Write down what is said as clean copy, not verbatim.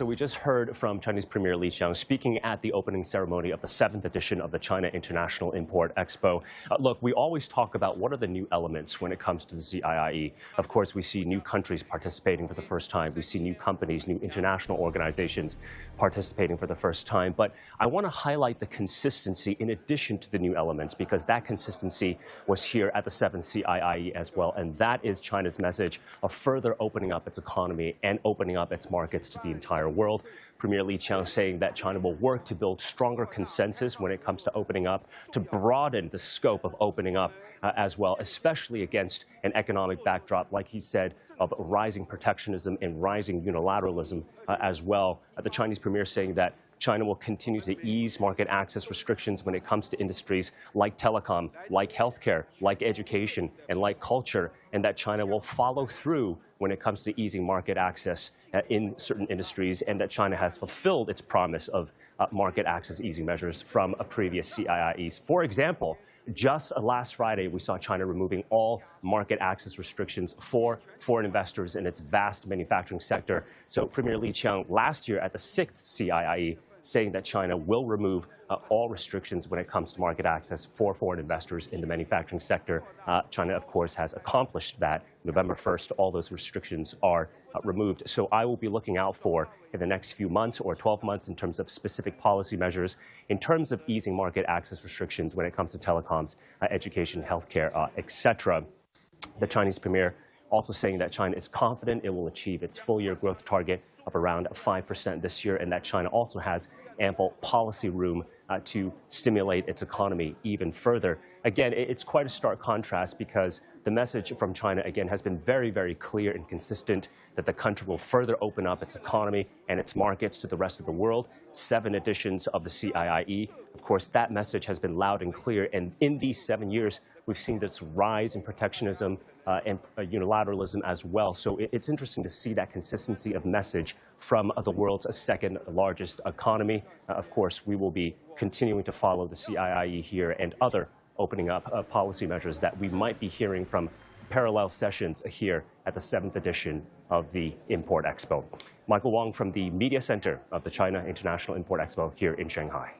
So we just heard from Chinese Premier Li Qiang speaking at the opening ceremony of the 7th edition of the China International Import Expo. Look, we always talk about what are the new elements when it comes to the CIIE. Of course, we see new countries participating for the first time. We see new companies, new international organizations participating for the first time. But I want to highlight the consistency in addition to the new elements, because that consistency was here at the 7th CIIE as well. And that is China's message of further opening up its economy and opening up its markets to the entire world. Premier Li Qiang saying that China will work to build stronger consensus when it comes to opening up, to broaden the scope of opening up as well, especially against an economic backdrop, like he said, of rising protectionism and rising unilateralism as well. The Chinese premier saying that China will continue to ease market access restrictions when it comes to industries like telecom, like healthcare, like education, and like culture, and that China will follow through when it comes to easing market access in certain industries, and that China has fulfilled its promise of market access easing measures from a previous CIIEs. For example, just last Friday, we saw China removing all market access restrictions for foreign investors in its vast manufacturing sector. So Premier Li Qiang last year at the 6th CIIE saying that China will remove all restrictions when it comes to market access for foreign investors in the manufacturing sector. China, of course, has accomplished that. November 1st, all those restrictions are removed. So I will be looking out for, in the next few months or 12 months, in terms of specific policy measures, in terms of easing market access restrictions when it comes to telecoms, education, healthcare, etc. The Chinese premier also saying that China is confident it will achieve its full-year growth target of around 5% this year, and that China also has ample policy room to stimulate its economy even further. Again, it's quite a stark contrast, because the message from China, again, has been very, very clear and consistent that the country will further open up its economy and its markets to the rest of the world. 7 editions of the CIIE. Of course, that message has been loud and clear. And in these 7 years, we've seen this rise in protectionism and unilateralism as well. So it's interesting to see that consistency of message from the world's second largest economy. Of course, we will be continuing to follow the CIIE here and other opening up policy measures that we might be hearing from parallel sessions here at the 7th edition of the Import Expo. Michael Wong from the Media Center of the China International Import Expo here in Shanghai.